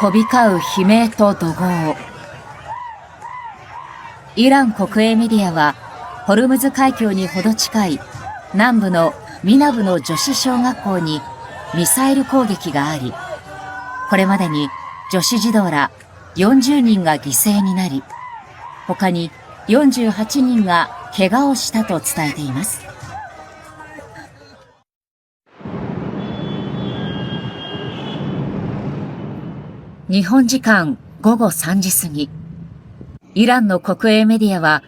飛び交う悲鳴と怒号。イラン国営メディアはホルムズ海峡にほど近い南部のミナブの女子小学校にミサイル攻撃があり、これまでに女子児童ら40人が犠牲になり、他に48人が怪我をしたと伝えています。日本時間午後3時過ぎ、イランの国営メディアは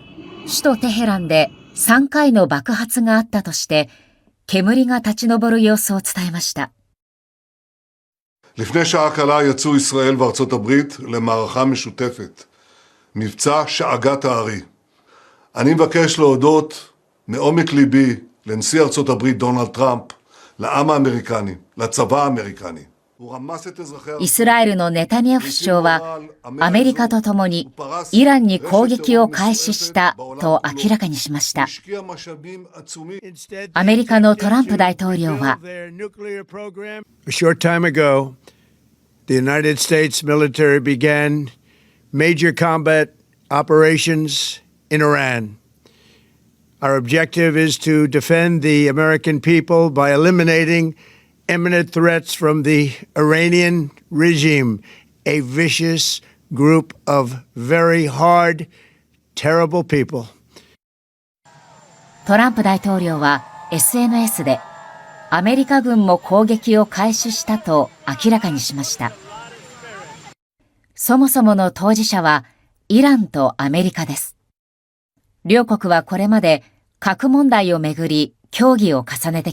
首都テヘランで3回の爆発があったとして煙が立ち上る様子を伝えました。לפני שעה קלה יצאו ישראל וארצות הברית למערכה משותפת, מבצע שאגת הארי. אני מבקש להודות מעומק ליבי לנשיא ארצות הברית דונלד טראמפ, לעם האמריקני, לצבא האמריקני. イスラエルのネタニヤフ首相はアメリカと共にイランに攻撃を開始したと明らかにしました。アメリカのトランプ大統領は A short time ago, the United States military began major combat operations in Iran. Our objective is to defend the American people by eliminating imminent threats from the Iranian regime, a vicious group of very hard, terrible people. トランプ大統領は SNS でアメリカ軍も攻撃を開始したと明らかにしました。そもそもの当事者はイランとアメリカです。両国はこれまで核問題をめぐり協議を重ねて